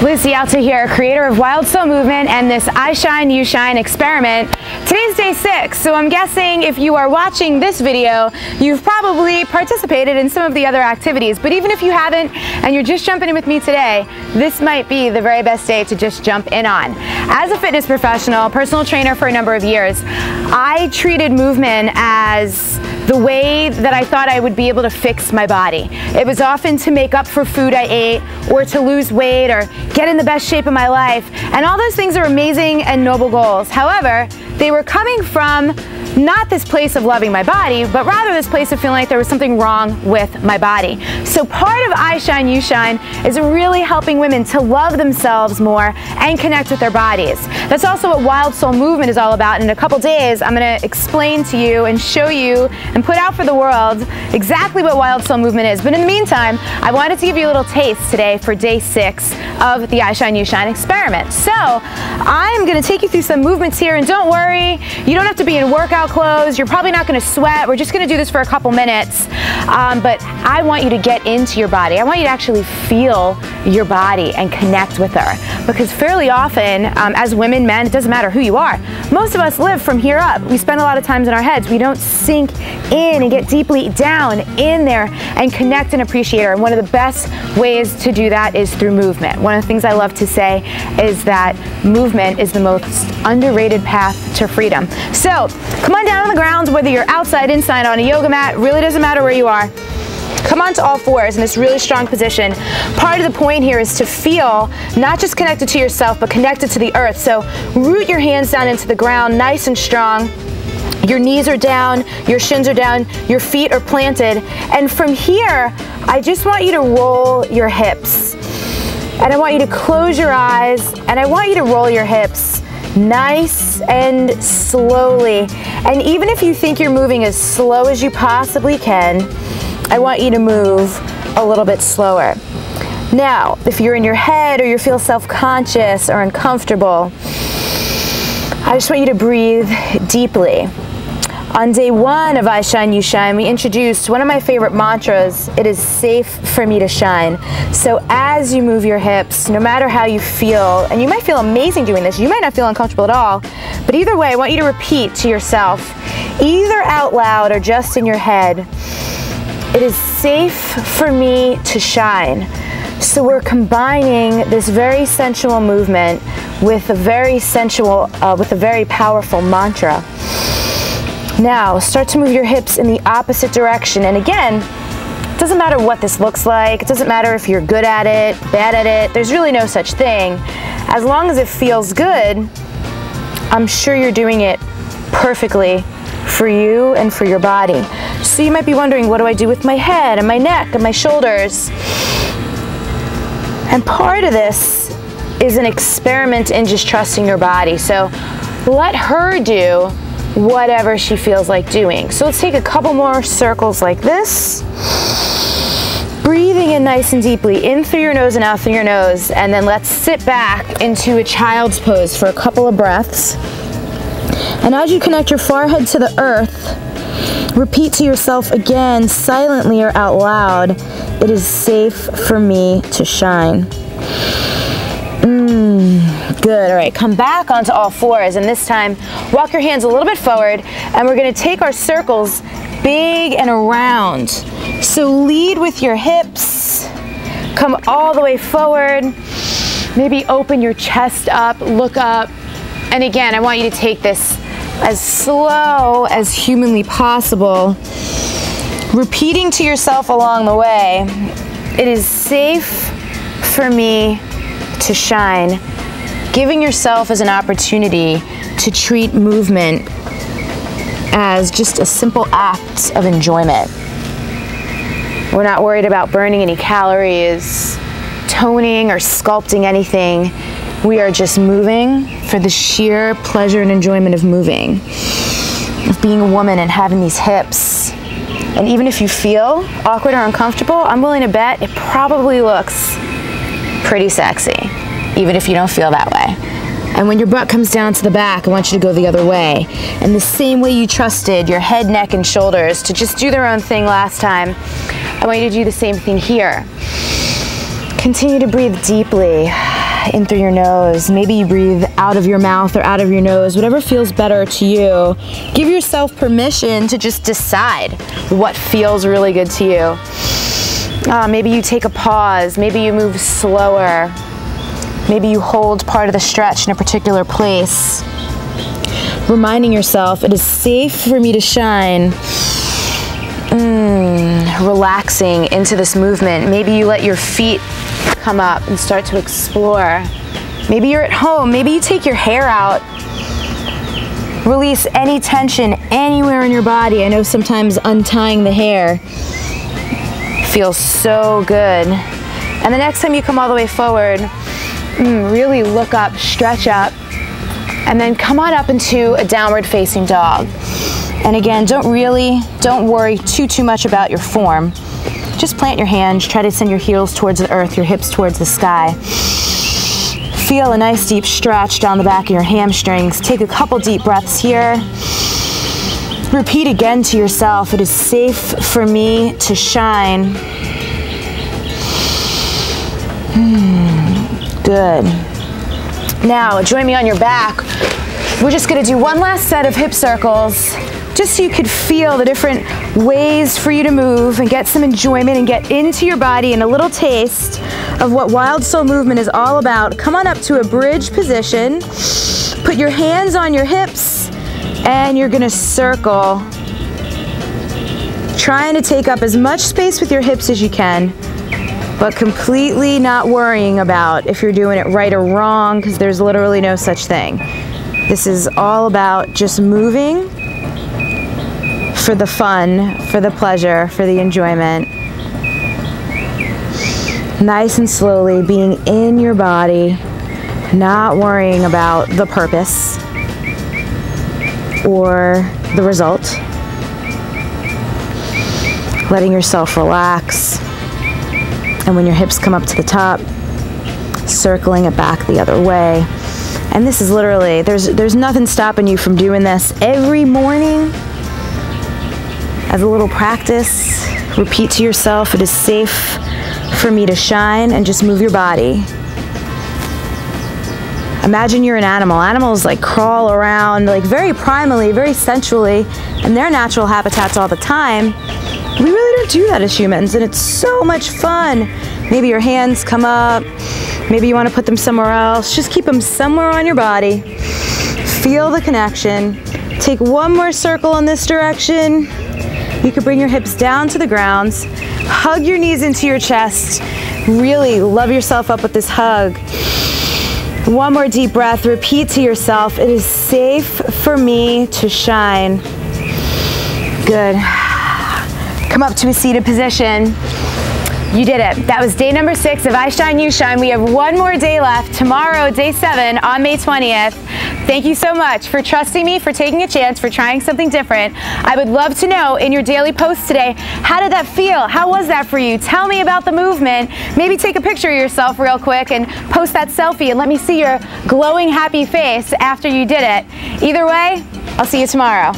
Liz DiAlto here, creator of Wild Soul Movement and this I Shine, You Shine experiment. Today's day 6, so I'm guessing if you are watching this video, you've probably participated in some of the other activities, but even if you haven't and you're just jumping in with me today, this might be the very best day to just jump in on. As a fitness professional, personal trainer for a number of years, I treated movement as the way that I thought I would be able to fix my body. It was often to make up for food I ate, or to lose weight, or get in the best shape of my life. And all those things are amazing and noble goals. However, they were coming from not this place of loving my body, but rather this place of feeling like there was something wrong with my body. So part of I Shine, You Shine is really helping women to love themselves more and connect with their bodies. That's also what Wild Soul Movement is all about. In a couple days, I'm going to explain to you and show you and put out for the world exactly what Wild Soul Movement is. But in the meantime, I wanted to give you a little taste today for day 6 of the I Shine, You Shine experiment. So I'm going to take you through some movements here, and don't worry, you don't have to be in workout clothes. You're probably not going to sweat. We're just going to do this for a couple minutes. But I want you to get into your body. I want you to actually feel your body and connect with her. Because fairly often, as women, men, it doesn't matter who you are, most of us live from here up. We spend a lot of times in our heads. We don't sink in and get deeply down in there and connect and appreciate her. And one of the best ways to do that is through movement. One of the things I love to say is that movement is the most underrated path to freedom. So come on down on the ground, whether you're outside, inside, on a yoga mat, really doesn't matter where you are. Come onto all fours in this really strong position. Part of the point here is to feel not just connected to yourself, but connected to the earth. So root your hands down into the ground, nice and strong. Your knees are down, your shins are down, your feet are planted. And from here, I just want you to roll your hips. And I want you to close your eyes, and I want you to roll your hips nice and slowly. And even if you think you're moving as slow as you possibly can, I want you to move a little bit slower. Now, if you're in your head or you feel self-conscious or uncomfortable, I just want you to breathe deeply. On day 1 of I Shine, You Shine, we introduced one of my favorite mantras. It is safe for me to shine. So as you move your hips, no matter how you feel, and you might feel amazing doing this, you might not feel uncomfortable at all, but either way, I want you to repeat to yourself, either out loud or just in your head, it is safe for me to shine. So we're combining this very sensual movement with a very sensual, with a very powerful mantra. Now, start to move your hips in the opposite direction. And again, it doesn't matter what this looks like. It doesn't matter if you're good at it, bad at it. There's really no such thing. As long as it feels good, I'm sure you're doing it perfectly for you and for your body. So you might be wondering, what do I do with my head and my neck and my shoulders? And part of this is an experiment in just trusting your body. So let her do whatever she feels like doing. So let's take a couple more circles like this. Breathing in nice and deeply, in through your nose and out through your nose. And then let's sit back into a child's pose for a couple of breaths. And as you connect your forehead to the earth, repeat to yourself again, silently or out loud, it is safe for me to shine. Good. All right, come back onto all fours, and this time walk your hands a little bit forward, and we're going to take our circles big and around. So lead with your hips, come all the way forward, maybe open your chest up, look up, and again, I want you to take this as slow as humanly possible, repeating to yourself along the way, it is safe for me to shine. Giving yourself as an opportunity to treat movement as just a simple act of enjoyment. We're not worried about burning any calories, toning or sculpting anything. We are just moving for the sheer pleasure and enjoyment of moving, of being a woman and having these hips. And even if you feel awkward or uncomfortable, I'm willing to bet it probably looks pretty sexy, even if you don't feel that way. And when your butt comes down to the back, I want you to go the other way. And the same way you trusted your head, neck, and shoulders to just do their own thing last time, I want you to do the same thing here. Continue to breathe deeply. in through your nose. Maybe you breathe out of your mouth or out of your nose, whatever feels better to you. Give yourself permission to just decide what feels really good to you. Maybe you take a pause, maybe you move slower, maybe you hold part of the stretch in a particular place. Reminding yourself it is safe for me to shine. Relaxing into this movement. Maybe you let your feet come up and start to explore. Maybe you're at home, maybe you take your hair out. Release any tension anywhere in your body. I know sometimes untying the hair feels so good. And the next time you come all the way forward, really look up, stretch up, and then come on up into a downward facing dog. And again, don't worry too much about your form. Just plant your hands, try to send your heels towards the earth, your hips towards the sky. Feel a nice deep stretch down the back of your hamstrings. Take a couple deep breaths here. Repeat again to yourself, it is safe for me to shine. Good. Now, join me on your back. We're just gonna do one last set of hip circles, just so you could feel the different ways for you to move and get some enjoyment and get into your body and a little taste of what Wild Soul Movement is all about. Come on up to a bridge position. Put your hands on your hips and you're gonna circle. Trying to take up as much space with your hips as you can, but completely not worrying about if you're doing it right or wrong, because there's literally no such thing. This is all about just moving for the fun, for the pleasure, for the enjoyment. Nice and slowly being in your body, not worrying about the purpose or the result. Letting yourself relax. And when your hips come up to the top, circling it back the other way. And this is literally, there's nothing stopping you from doing this every morning. As a little practice, repeat to yourself, it is safe for me to shine, and just move your body. Imagine you're an animal. Animals like crawl around like very primally, very sensually, in their natural habitats all the time. We really don't do that as humans, and it's so much fun. Maybe your hands come up, maybe you want to put them somewhere else. Just keep them somewhere on your body. Feel the connection. Take one more circle in this direction. You could bring your hips down to the ground. Hug your knees into your chest. Really love yourself up with this hug. One more deep breath. Repeat to yourself, it is safe for me to shine. Good. Come up to a seated position. You did it. That was day number 6 of I Shine, You Shine. We have one more day left. Tomorrow, day 7 on May 20th. Thank you so much for trusting me, for taking a chance, for trying something different. I would love to know in your daily post today, how did that feel? How was that for you? Tell me about the movement. Maybe take a picture of yourself real quick and post that selfie and let me see your glowing, happy face after you did it. Either way, I'll see you tomorrow.